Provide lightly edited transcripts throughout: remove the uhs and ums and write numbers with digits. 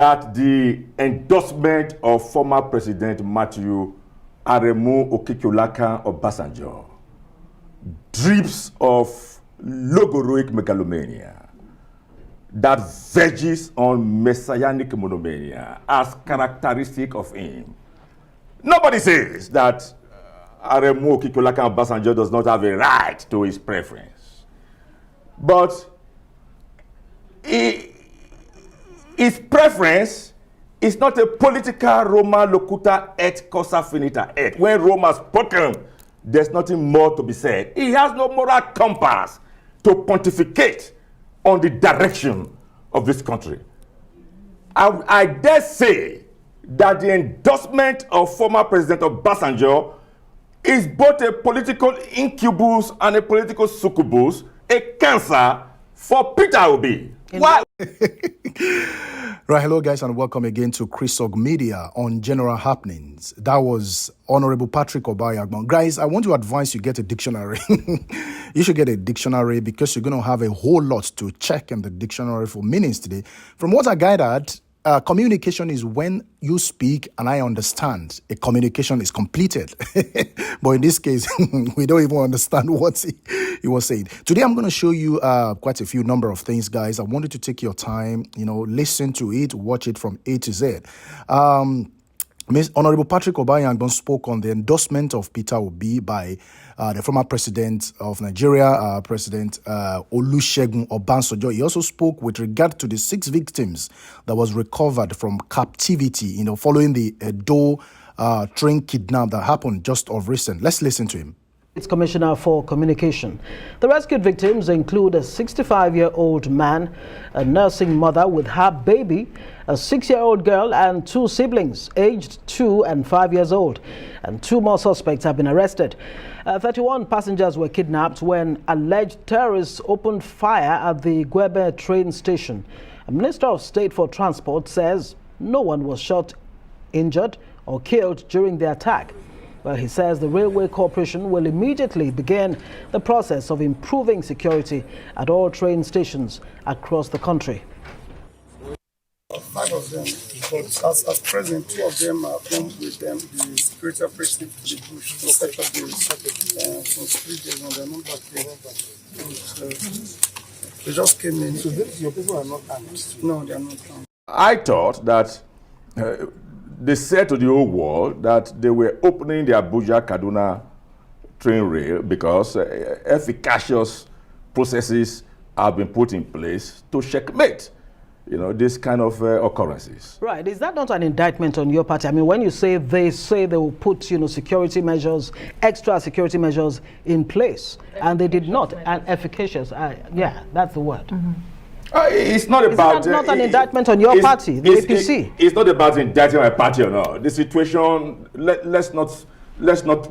that the endorsement of former President Matthew Aremu Okikulakan Obasanjo drips of logoroic megalomania that verges on messianic monomania as characteristic of him. Nobody says that Aremu Okikulakan Obasanjo does not have a right to his preference. But his preference is not a political Roma locuta et cosa finita et. When Rome has spoken, there's nothing more to be said. He has no moral compass to pontificate on the direction of this country. I dare say that the endorsement of former President Obasanjo is both a political incubus and a political succubus, a cancer for Peter Obi. Why? Right, hello guys, and welcome again to Chrisog Media on General Happenings. That was Honorable Patrick Obaihagbon. Guys, I want to advise you get a dictionary. You should get a dictionary because you're going to have a whole lot to check in the dictionary for meanings today. From what I gathered, communication is when you speak and I understand. A communication is completed. But in this case, we don't even understand what he was saying. Today, I'm going to show you quite a few number of things, guys. I wanted to take your time, listen to it, watch it from A to Z. Honorable Patrick Obaihagbon spoke on the endorsement of Peter Obi by the former president of Nigeria, President Olusegun Obasanjo. He also spoke with regard to the 6 victims that was recovered from captivity, following the Edo train kidnap that happened just of recent. Let's listen to him. Its Commissioner for Communication. The rescued victims include a 65-year-old man, a nursing mother with her baby, a 6-year-old girl, and 2 siblings, aged 2 and 5 years old. And 2 more suspects have been arrested. 31 passengers were kidnapped when alleged terrorists opened fire at the Gwebe train station. A Minister of State for Transport says no one was shot, injured, or killed during the attack. Well, he says the Railway Corporation will immediately begin the process of improving security at all train stations across the country. 5 of them, but as present, 2 of them are come with them, the security operation to the bush to set up the since 3 days on the number they just came in. So your people are not armed? No, they are not armed. I thought that they said to the whole world that they were opening the Abuja-Kaduna train rail because efficacious processes have been put in place to checkmate, this kind of occurrences. Right. Is that not an indictment on your party? I mean, when you say they will put, security measures, extra security measures in place, and they did not, and efficacious, yeah, that's the word. Mm-hmm. It's not about... Is that not an indictment on your party, the APC? It's not about indicting my party or not. The situation, let's not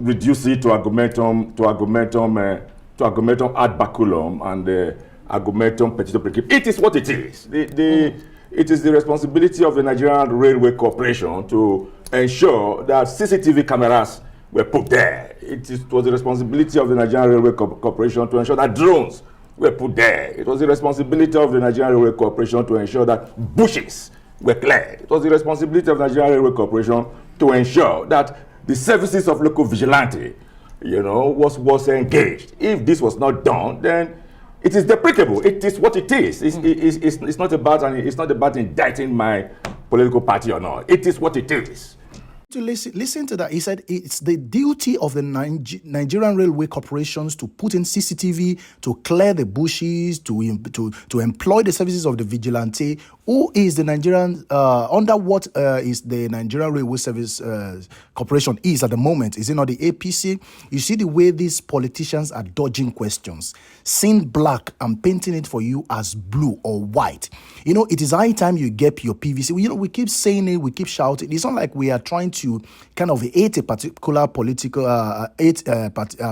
reduce it to argumentum ad baculum and argumentum petito principum. It is what it is. It is the responsibility of the Nigerian Railway Corporation to ensure that CCTV cameras were put there. It was the responsibility of the Nigerian Railway Corporation to ensure that drones were put there. It was the responsibility of the Nigerian Railway Corporation to ensure that bushes were cleared. It was the responsibility of the Nigerian Railway Corporation to ensure that the services of local vigilante, was engaged. If this was not done, then it is deprecable. It is what it is. It's not about indicting my political party or not. It is what it is. To listen to that, he said it's the duty of the Nigerian Railway Corporations to put in CCTV, to clear the bushes, to employ the services of the vigilante. Who is the Nigerian, under what is the Nigerian Railway Service Corporation is at the moment? Is it not the APC? You see the way these politicians are dodging questions, seeing black and painting it for you as blue or white. It is high time you get your PVC. We keep saying it, we keep shouting. It's not like we are trying to kind of hate a particular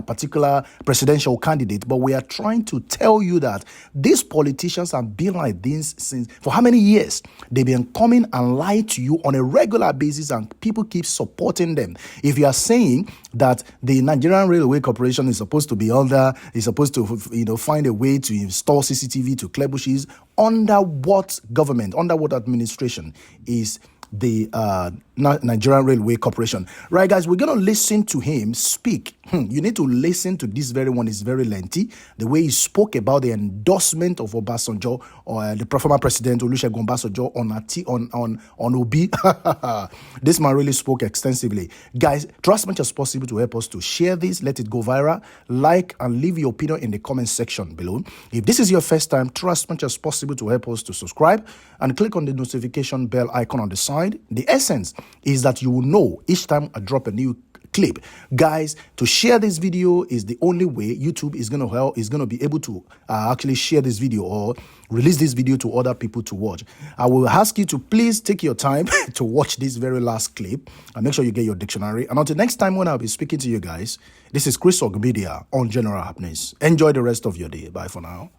particular presidential candidate, but we are trying to tell you that these politicians have been like this for how many years, they've been coming and lie to you on a regular basis, and people keep supporting them. If you are saying that the Nigerian Railway Corporation is supposed to find a way to install CCTV to clear bushes, under what government, under what administration is the Nigerian Railway Corporation? Right, guys, we're going to listen to him speak. You need to listen to this very one. It's very lengthy. The way he spoke about the endorsement of Obasanjo, or the former president Olusegun Obasanjo on Obi. This man really spoke extensively. Guys, try as much as possible to help us to share this. Let it go viral. Like and leave your opinion in the comment section below. If this is your first time, try as much as possible to help us to subscribe and click on the notification bell icon on the side. The essence is that you will know each time I drop a new clip. Guys, to share this video is the only way YouTube is going to be able to actually share this video or release this video to other people to watch. I will ask you to please take your time to watch this very last clip and make sure you get your dictionary. And until next time when I'll be speaking to you guys, this is Chris Media on General Happenings. Enjoy the rest of your day. Bye for now.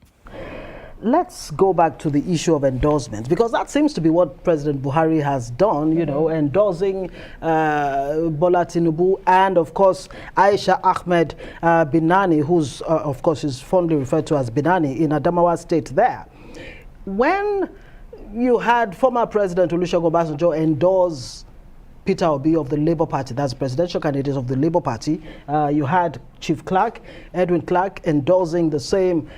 Let's go back to the issue of endorsements, because that seems to be what President Buhari has done, you know, endorsing Bola Tinubu and, of course, Aisha Ahmed Binani, who's, of course, is fondly referred to as Binani in Adamawa State there. When you had former President Olusegun Obasanjo endorse Peter Obi of the Labour Party, that's presidential candidate of the Labour Party. You had Chief Clerk, Edwin Clark, endorsing the same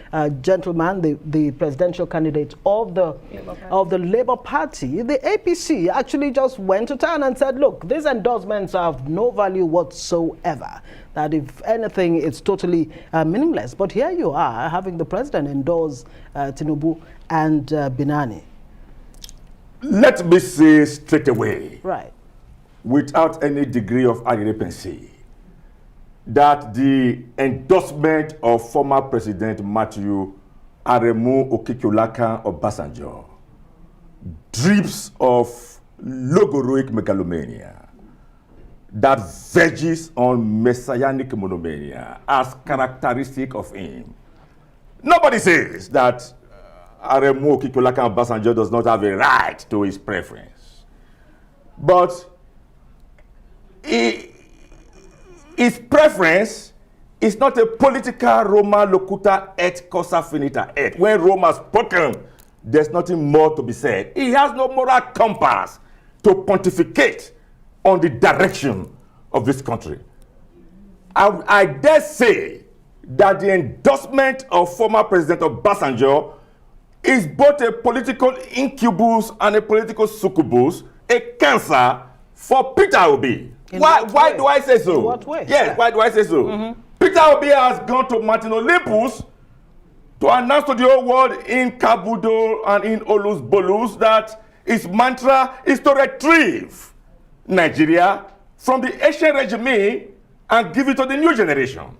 gentleman, the presidential candidate of the Labour Party. The APC actually just went to town and said, look, these endorsements have no value whatsoever. That if anything, it's totally meaningless. But here you are having the president endorse Tinubu and Binani. Let me say straight away, Right, without any degree of irrepency, that the endorsement of former President Matthew Aremu Okikiolaka Obasanjo drips of logoroic megalomania that verges on messianic monomania as characteristic of him. Nobody says that Aremu Okikiolaka Obasanjo does not have a right to his preference. But his preference is not a political Roma locuta et cosa finita et. When Rome has spoken, there's nothing more to be said. He has no moral compass to pontificate on the direction of this country. I dare say that the endorsement of former President Obasanjo is both a political incubus and a political succubus, a cancer for Peter Obi. Why do I say so? In what way? Yes, why do I say so? Peter Obi has gone to Martin Olympus to announce to the whole world in Kabudo and in Olus Bolus that his mantra is to retrieve Nigeria from the ancient regime and give it to the new generation.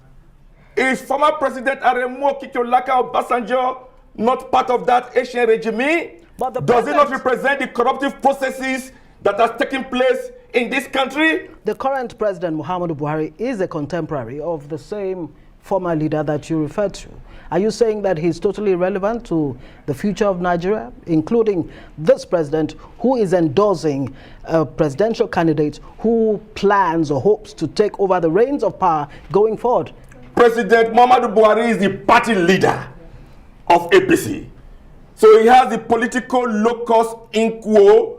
Is former President Aremu Okikiolaka Obasanjo not part of that ancient regime? But does it not represent the corruptive processes that has taken place in this country? The current president, Muhammadu Buhari, is a contemporary of the same former leader that you referred to. Are you saying that he's totally irrelevant to the future of Nigeria, including this president who is endorsing a presidential candidate who plans or hopes to take over the reins of power going forward? President Muhammadu Buhari is the party leader of APC. So he has the political locus in quo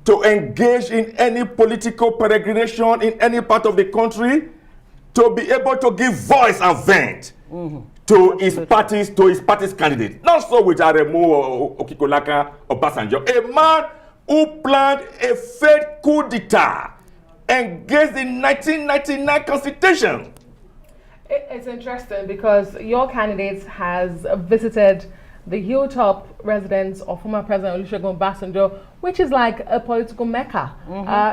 to engage in any political peregrination in any part of the country, to be able to give voice and vent to his party's candidate. Not so with Aremu Okikiolaka Obasanjo, a man who planned a fake coup d'etat engaged in 1999 constitution. It's interesting because your candidate has visited the hilltop residence of former President Olusegun Obasanjo, which is like a political mecca.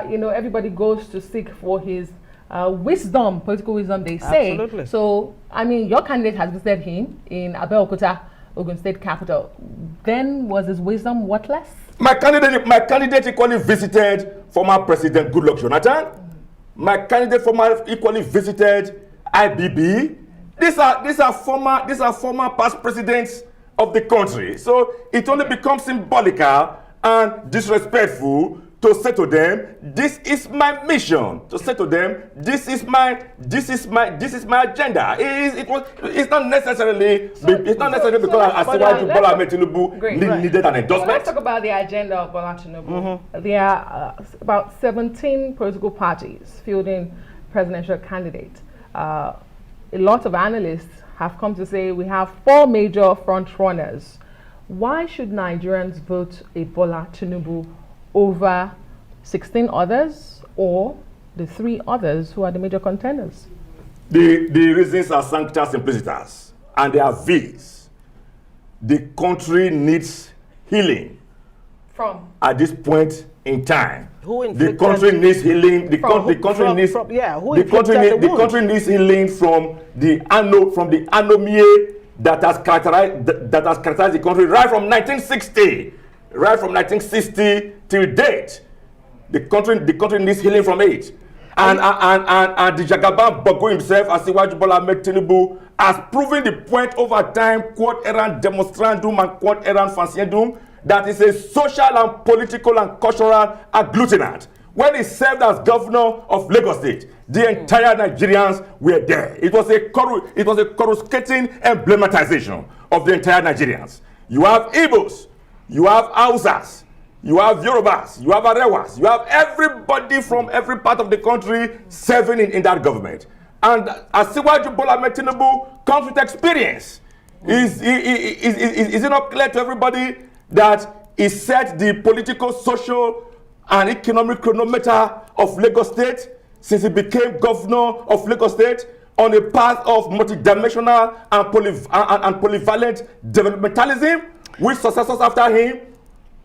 You know, everybody goes to seek for his wisdom, political wisdom, they say. Absolutely. So, I mean, your candidate has visited him in Abeokuta, Ogun State capital. Then was his wisdom worthless? My candidate equally visited former President Goodluck Jonathan. My candidate equally visited IBB. These are former past presidents of the country. So it only becomes symbolical and disrespectful to say to them, this is my mission. To say to them, this is my agenda. It's not necessarily because Asiwaju Bola Ahmed Tinubu needed an endorsement. Let's talk about the agenda of Bola Tinubu. There are about 17 political parties fielding presidential candidates. A lot of analysts have come to say we have 4 major front runners. Why should Nigerians vote a Bola Tinubu over 16 others or the 3 others who are the major contenders? The reasons are sancta simplicitas, and they are these. The country needs healing. From? At this point in time. The country needs healing. The country needs healing from the anomie that has characterized the country right from 1960. Right from 1960 till date, the country needs healing from it, and the Jagaban Bogo himself, Asiwaju Bola Ahmed Tinubu, has proven the point over time, quod errant demonstrandum and quod errant faciendum, that is a social and political and cultural agglutinant. When he served as governor of Lagos State, the entire Nigerians were there. It was a coruscating emblematization of the entire Nigerians. You have Igbos, you have Hausas, you have Yorubas, you have Arewas, you have everybody from every part of the country serving in that government. And Asiwaju Bola Ahmed Tinubu comes with experience. Is it not clear to everybody that he set the political, social, and economic chronometer of Lagos State since he became governor of Lagos State on a path of multidimensional and polyvalent developmentalism, which successors after him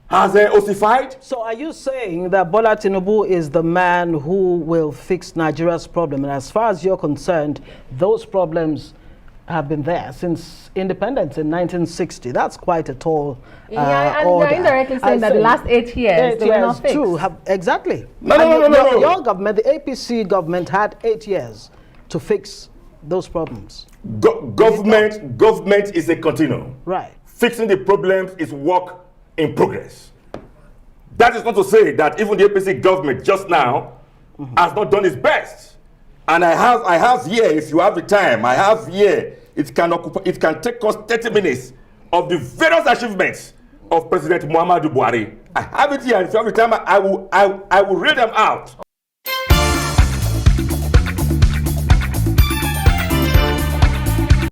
has ossified? So are you saying that Bola Tinubu is the man who will fix Nigeria's problem? And as far as you're concerned, those problems have been there since independence in 1960. That's quite a tall and order. You're indirectly saying that the last 8 years they were not fixed. True, exactly. No. Your government, the APC government, had 8 years to fix those problems. Government is a continuum. Right. Fixing the problems is work in progress. That is not to say that even the APC government just now has not done its best. And I have here, if you have the time, I have here, it can take us 30 minutes of the various achievements of President Muhammadu Buhari. I have it here, and if you have the time, I will read them out.